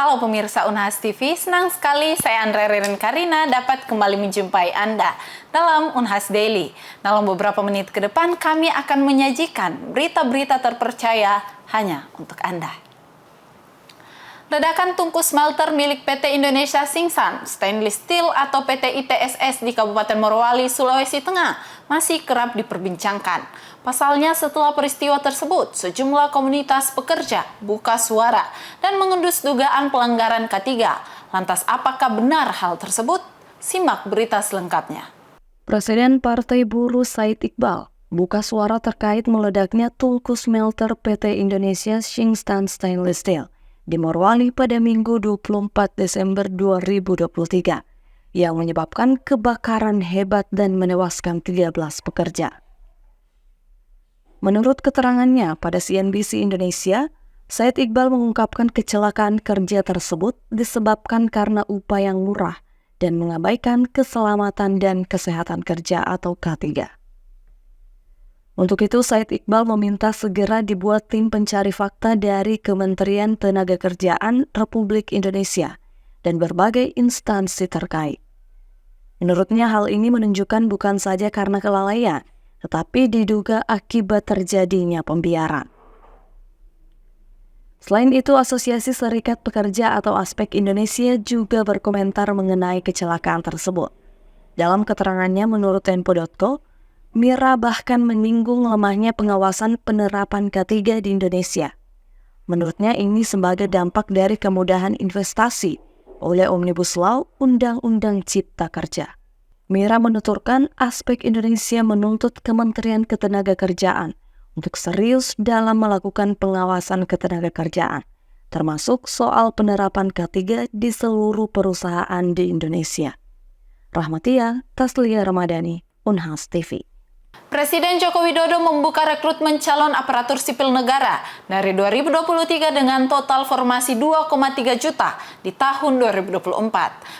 Halo pemirsa Unhas TV, senang sekali saya Andre Ririn Karina dapat kembali menjumpai Anda dalam Unhas Daily. Dalam beberapa menit ke depan kami akan menyajikan berita-berita terpercaya hanya untuk Anda. Ledakan tungku smelter milik PT Indonesia Singsan Stainless Steel atau PT ITSS di Kabupaten Morowali, Sulawesi Tengah masih kerap diperbincangkan. Pasalnya setelah peristiwa tersebut, sejumlah komunitas pekerja buka suara dan mengendus dugaan pelanggaran K3. Lantas apakah benar hal tersebut? Simak berita selengkapnya. Presiden Partai Buruh Said Iqbal buka suara terkait meledaknya tungku smelter PT Indonesia Singsan Stainless Steel di Morowali pada Minggu 24 Desember 2023 yang menyebabkan kebakaran hebat dan menewaskan 13 pekerja. Menurut keterangannya pada CNBC Indonesia, Said Iqbal mengungkapkan kecelakaan kerja tersebut disebabkan karena upah yang murah dan mengabaikan keselamatan dan kesehatan kerja atau K3. Untuk itu, Said Iqbal meminta segera dibuat tim pencari fakta dari Kementerian Tenagakerjaan Republik Indonesia dan berbagai instansi terkait. Menurutnya hal ini menunjukkan bukan saja karena kelalaian, tetapi diduga akibat terjadinya pembiaran. Selain itu, Asosiasi Serikat Pekerja atau ASPEK Indonesia juga berkomentar mengenai kecelakaan tersebut. Dalam keterangannya menurut Tempo.co, Mira bahkan menyinggung lemahnya pengawasan penerapan K3 di Indonesia. Menurutnya ini sebagai dampak dari kemudahan investasi oleh Omnibus Law Undang-Undang Cipta Kerja. Mira menuturkan ASPEK Indonesia menuntut Kementerian Ketenagakerjaan untuk serius dalam melakukan pengawasan ketenagakerjaan, termasuk soal penerapan K3 di seluruh perusahaan di Indonesia. Rahmatia Taslia Ramadhani, Unhas TV. Presiden Joko Widodo membuka rekrutmen calon aparatur sipil negara dari 2023 dengan total formasi 2,3 juta di tahun 2024.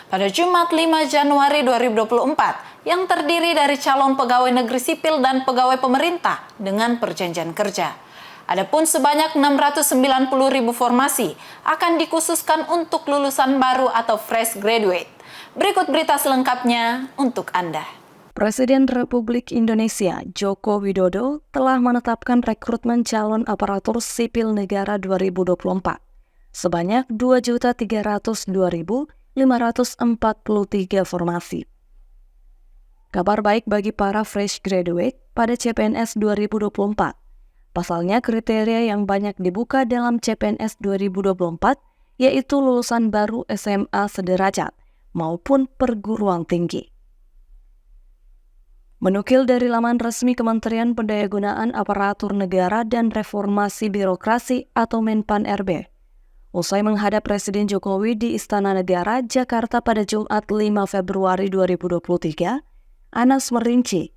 Pada Jumat 5 Januari 2024 yang terdiri dari calon pegawai negeri sipil dan pegawai pemerintah dengan perjanjian kerja. Adapun sebanyak 690.000 formasi akan dikhususkan untuk lulusan baru atau fresh graduate. Berikut berita selengkapnya untuk Anda. Presiden Republik Indonesia Joko Widodo telah menetapkan rekrutmen calon aparatur sipil negara 2024 sebanyak 2.302.543 formasi. Kabar baik bagi para fresh graduate pada CPNS 2024. Pasalnya kriteria yang banyak dibuka dalam CPNS 2024 yaitu lulusan baru SMA sederajat maupun perguruan tinggi. Menukil dari laman resmi Kementerian Pendayagunaan Aparatur Negara dan Reformasi Birokrasi atau Menpan-RB, usai menghadap Presiden Jokowi di Istana Negara, Jakarta pada Jumat 5 Februari 2023, Anas merinci,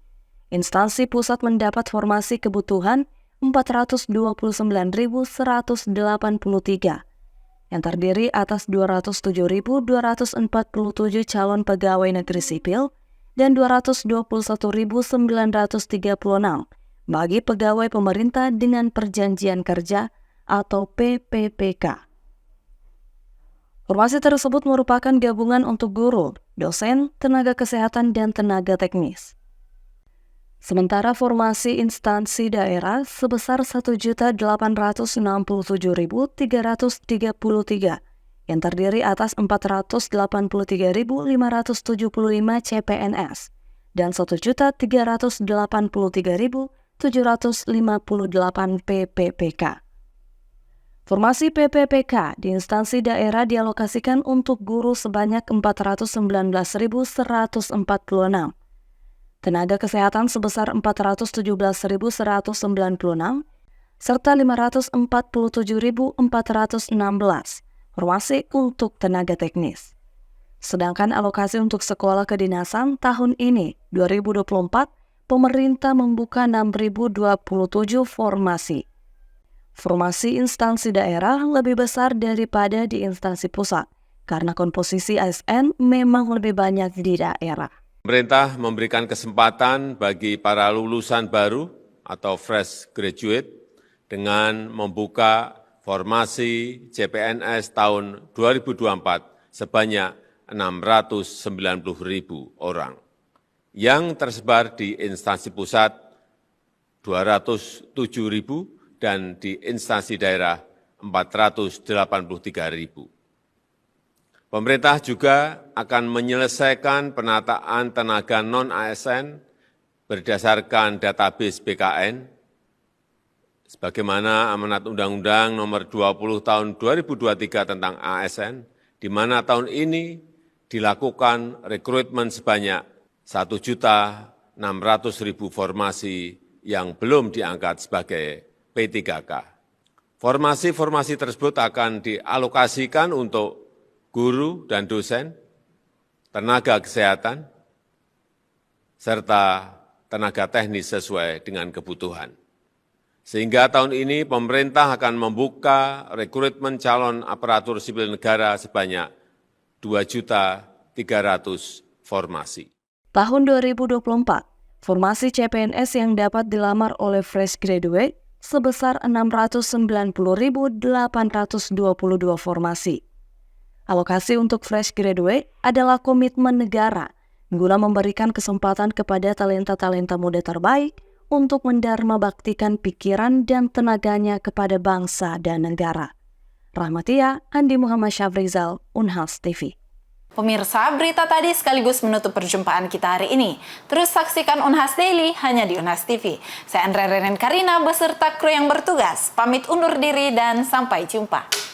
instansi pusat mendapat formasi kebutuhan 429.183, yang terdiri atas 207.247 calon pegawai negeri sipil, dan 221.936 bagi pegawai pemerintah dengan perjanjian kerja atau PPPK. Formasi tersebut merupakan gabungan untuk guru, dosen, tenaga kesehatan, dan tenaga teknis. Sementara formasi instansi daerah sebesar 1.867.333 yang terdiri atas 483.575 CPNS dan 1.383.758 PPPK. Formasi PPPK di instansi daerah dialokasikan untuk guru sebanyak 419.146, tenaga kesehatan sebesar 417.196, serta 547.416 formasi untuk tenaga teknis. Sedangkan alokasi untuk sekolah kedinasan tahun ini, 2024, pemerintah membuka 6.027 formasi. Formasi instansi daerah lebih besar daripada di instansi pusat, karena komposisi ASN memang lebih banyak di daerah. Pemerintah memberikan kesempatan bagi para lulusan baru atau fresh graduate dengan membuka formasi CPNS tahun 2024 sebanyak 690.000 orang, yang tersebar di instansi pusat 207.000 dan di instansi daerah 483.000. Pemerintah juga akan menyelesaikan penataan tenaga non-ASN berdasarkan database BKN, sebagaimana amanat Undang-Undang Nomor 20 Tahun 2023 tentang ASN, di mana tahun ini dilakukan rekrutmen sebanyak 1.600.000 formasi yang belum diangkat sebagai P3K. Formasi-formasi tersebut akan dialokasikan untuk guru dan dosen, tenaga kesehatan, serta tenaga teknis sesuai dengan kebutuhan. Sehingga tahun ini pemerintah akan membuka rekrutmen calon aparatur sipil negara sebanyak 2.300.000 formasi. Tahun 2024, formasi CPNS yang dapat dilamar oleh fresh graduate sebesar 690.822 formasi. Alokasi untuk fresh graduate adalah komitmen negara guna memberikan kesempatan kepada talenta-talenta muda terbaik untuk mendarma baktikan pikiran dan tenaganya kepada bangsa dan negara. Rahmatia, Andi Muhammad Syafrizal, Unhas TV. Pemirsa, berita tadi sekaligus menutup perjumpaan kita hari ini. Terus saksikan Unhas Daily hanya di Unhas TV. Saya Andrea Renen Karina beserta kru yang bertugas. Pamit undur diri dan sampai jumpa.